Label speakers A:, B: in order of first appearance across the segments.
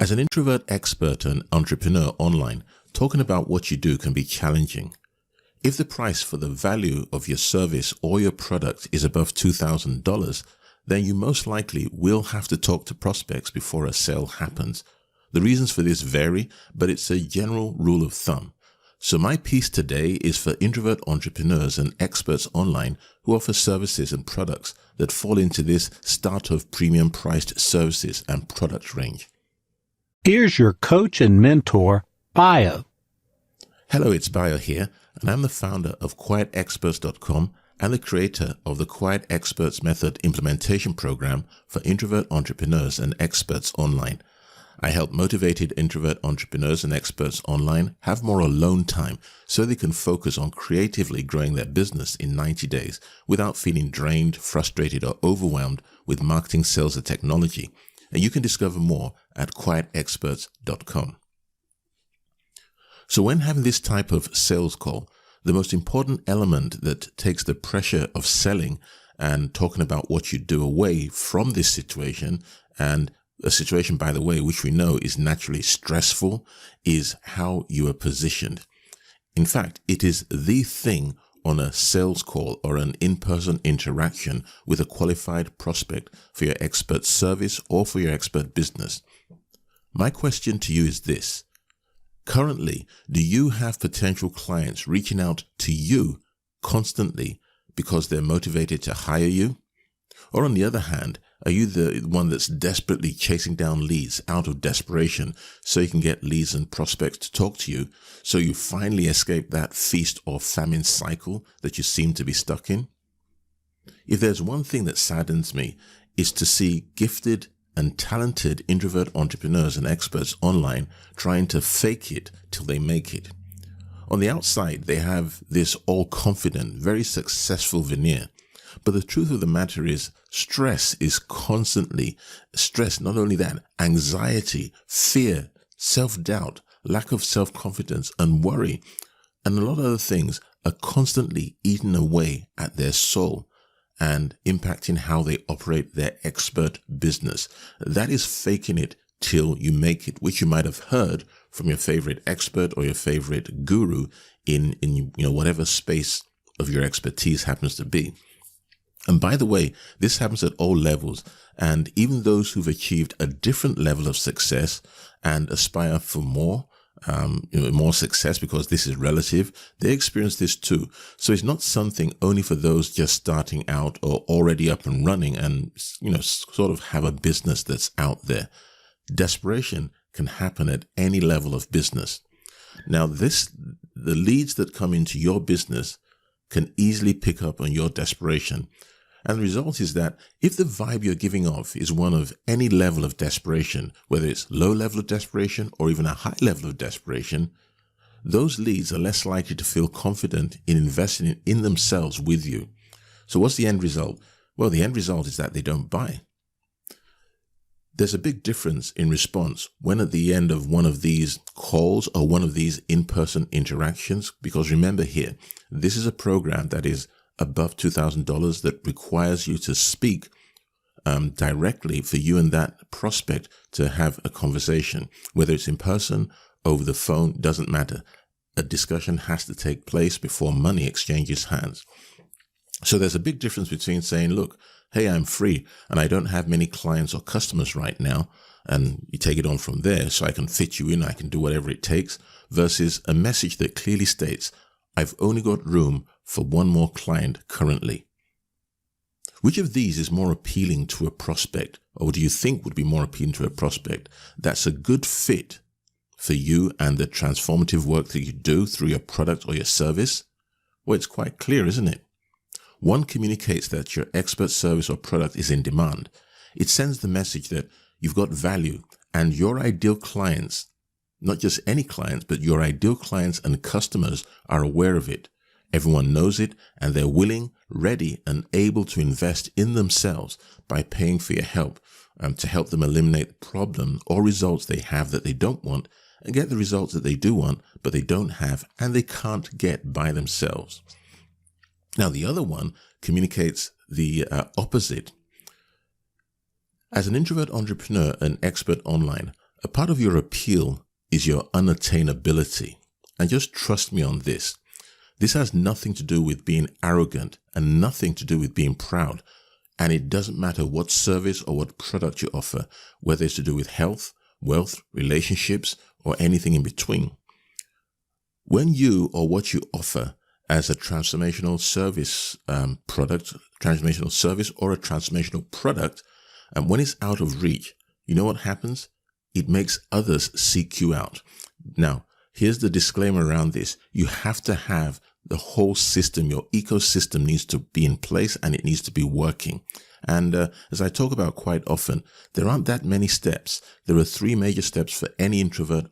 A: As an introvert expert and entrepreneur online, talking about what you do can be challenging. If the price for the value of your service or your product is above $2,000, then you most likely will have to talk to prospects before a sale happens. The reasons for this vary, but it's a general rule of thumb. So my piece today is for introvert entrepreneurs and experts online who offer services and products that fall into this start of premium priced services and product range.
B: Here's your coach and mentor, Bio.
A: Hello, it's Bio here, and I'm the founder of QuietExperts.com and the creator of the Quiet Experts Method Implementation Program for introvert entrepreneurs and experts online. I help motivated introvert entrepreneurs and experts online have more alone time so they can focus on creatively growing their business in 90 days without feeling drained, frustrated, or overwhelmed with marketing, sales, or technology. And you can discover more at QuietExperts.com. So when having this type of sales call, the most important element that takes the pressure of selling and talking about what you do away from this situation, and a situation, by the way, which we know is naturally stressful, is how you are positioned. In fact, it is the thing on a sales call or an in-person interaction with a qualified prospect for your expert service or for your expert business. My question to you is this. Currently, do you have potential clients reaching out to you constantly because they're motivated to hire you? Or on the other hand, are you the one that's desperately chasing down leads out of desperation so you can get leads and prospects to talk to you so you finally escape that feast or famine cycle that you seem to be stuck in? If there's one thing that saddens me, is to see gifted and talented introvert entrepreneurs and experts online trying to fake it till they make it. On the outside, they have this all-confident, very successful veneer. But the truth of the matter is, stress is constantly stress. Not only that, anxiety, fear, self-doubt, lack of self-confidence, and worry, and a lot of other things are constantly eating away at their soul and impacting how they operate their expert business. That is faking it till you make it, which you might have heard from your favorite expert or your favorite guru in whatever space of your expertise happens to be. And by the way, this happens at all levels, and even those who've achieved a different level of success and aspire for more success, because this is relative, they experience this too. So it's not something only for those just starting out or already up and running and, sort of have a business that's out there. Desperation can happen at any level of business. Now, the leads that come into your business can easily pick up on your desperation. And the result is that if the vibe you're giving off is one of any level of desperation, whether it's low level of desperation or even a high level of desperation, those leads are less likely to feel confident in investing in themselves with you. So what's the end result? Well, the end result is that they don't buy. There's a big difference in response when at the end of one of these calls or one of these in-person interactions, because remember here, this is a program that is above $2,000 that requires you to speak directly for you and that prospect to have a conversation, whether it's in person, over the phone, doesn't matter. A discussion has to take place before money exchanges hands. So there's a big difference between saying, look, hey, I'm free and I don't have many clients or customers right now, and you take it on from there so I can fit you in, I can do whatever it takes, versus a message that clearly states, I've only got room for one more client currently. Which of these is more appealing to a prospect, or do you think would be more appealing to a prospect that's a good fit for you and the transformative work that you do through your product or your service? Well, it's quite clear, isn't it? One communicates that your expert service or product is in demand. It sends the message that you've got value and your ideal clients, not just any clients, but your ideal clients and customers are aware of it. Everyone knows it, and they're willing, ready, and able to invest in themselves by paying for your help to help them eliminate the problem or results they have that they don't want and get the results that they do want, but they don't have and they can't get by themselves. Now, the other one communicates the opposite. As an introvert entrepreneur and expert online, A part of your appeal is your unattainability. And just trust me on this. This has nothing to do with being arrogant and nothing to do with being proud. And it doesn't matter what service or what product you offer, whether it's to do with health, wealth, relationships, or anything in between. When you or what you offer as a transformational service product, transformational service or a transformational product, and when it's out of reach, you know what happens? It makes others seek you out. Now, here's the disclaimer around this. You have to have the whole system, your ecosystem needs to be in place and it needs to be working. And as I talk about quite often, there aren't that many steps. There are 3 major steps for any introvert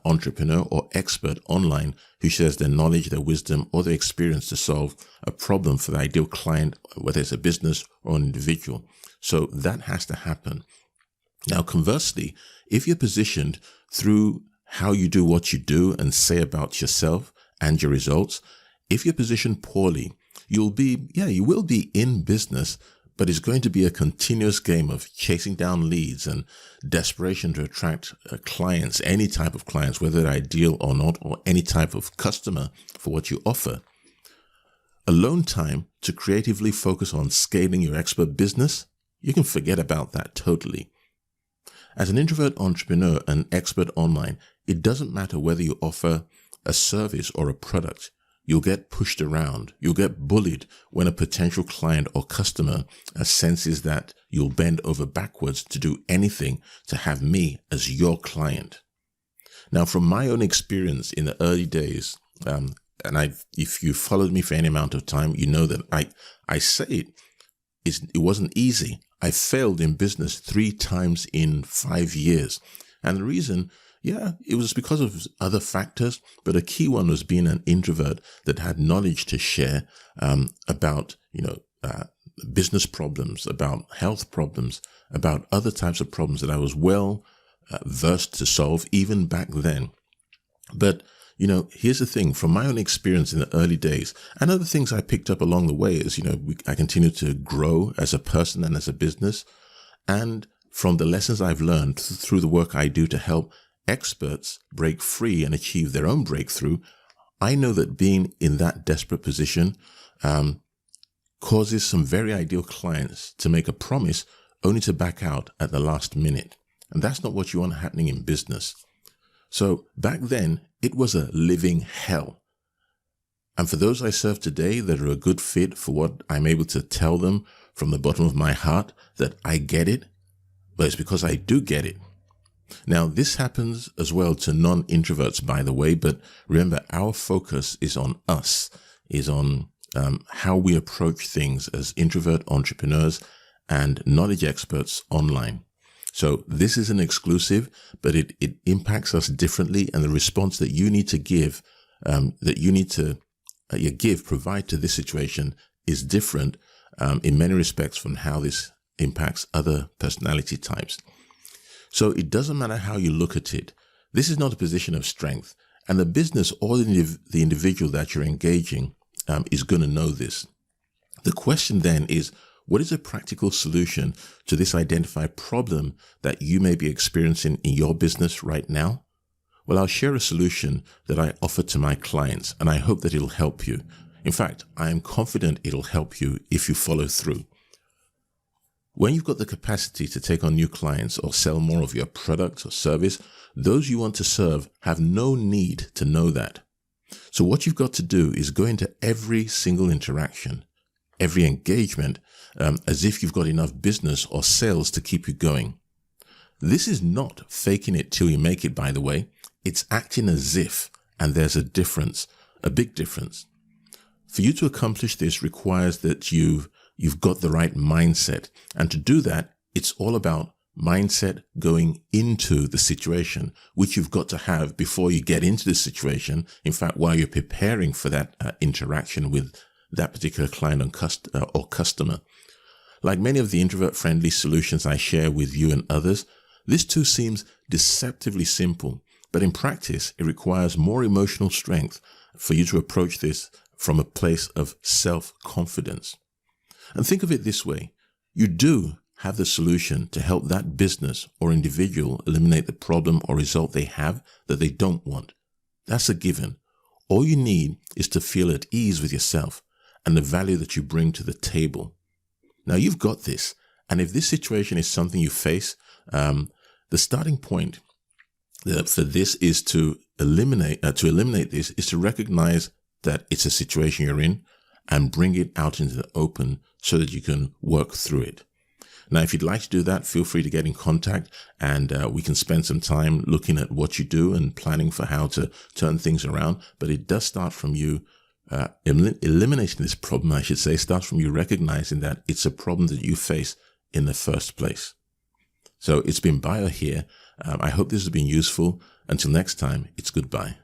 A: entrepreneur or expert online who shares their knowledge, their wisdom, or their experience to solve a problem for the ideal client, whether it's a business or an individual. So that has to happen. Now, conversely, if you're positioned through how you do what you do and say about yourself and your results, if you're positioned poorly, you will be in business, but it's going to be a continuous game of chasing down leads and desperation to attract clients, any type of clients, whether they're ideal or not, or any type of customer for what you offer. Alone time to creatively focus on scaling your expert business, you can forget about that totally. As an introvert entrepreneur and expert online, it doesn't matter whether you offer a service or a product. You'll get pushed around. You'll get bullied when a potential client or customer senses that you'll bend over backwards to do anything to have me as your client. Now, from my own experience in the early days, if you followed me for any amount of time, you know that I say it wasn't easy. I failed in business 3 times in 5 years. And the reason, it was because of other factors, but a key one was being an introvert that had knowledge to share about, business problems, about health problems, about other types of problems that I was well versed to solve even back then. But, here's the thing, from my own experience in the early days and other things I picked up along the way is, I continued to grow as a person and as a business. And from the lessons I've learned through the work I do to help experts break free and achieve their own breakthrough, I know that being in that desperate position causes some very ideal clients to make a promise only to back out at the last minute. And that's not what you want happening in business. So back then, it was a living hell. And for those I serve today that are a good fit for what I'm able to tell them from the bottom of my heart, that I get it, but it's because I do get it. Now, this happens as well to non-introverts, by the way, but remember, our focus is on us, is on how we approach things as introvert entrepreneurs and knowledge experts online. So this is an exclusive, but it impacts us differently, and the response that you need to give, provide to this situation is different in many respects from how this impacts other personality types. So it doesn't matter how you look at it. This is not a position of strength, and the business or the individual that you're engaging is going to know this. The question then is, what is a practical solution to this identified problem that you may be experiencing in your business right now? Well, I'll share a solution that I offer to my clients, and I hope that it'll help you. In fact, I am confident it'll help you if you follow through. When you've got the capacity to take on new clients or sell more of your product or service, those you want to serve have no need to know that. So what you've got to do is go into every single interaction, every engagement, as if you've got enough business or sales to keep you going. This is not faking it till you make it, by the way. It's acting as if, and there's a difference, a big difference. For you to accomplish this requires that you've got the right mindset. And to do that, it's all about mindset going into the situation, which you've got to have before you get into the situation. In fact, while you're preparing for that interaction with that particular client or customer. Like many of the introvert-friendly solutions I share with you and others, this too seems deceptively simple, but in practice, it requires more emotional strength for you to approach this from a place of self-confidence. And think of it this way. You do have the solution to help that business or individual eliminate the problem or result they have that they don't want. That's a given. All you need is to feel at ease with yourself and the value that you bring to the table. Now you've got this. And if this situation is something you face, the starting point for this is to eliminate this is to recognize that it's a situation you're in and bring it out into the open so that you can work through it. Now, if you'd like to do that, feel free to get in contact and we can spend some time looking at what you do and planning for how to turn things around. But it does start from you eliminating this problem, I should say, starts from you recognizing that it's a problem that you face in the first place. So it's been Bayo here. I hope this has been useful. Until next time, it's goodbye.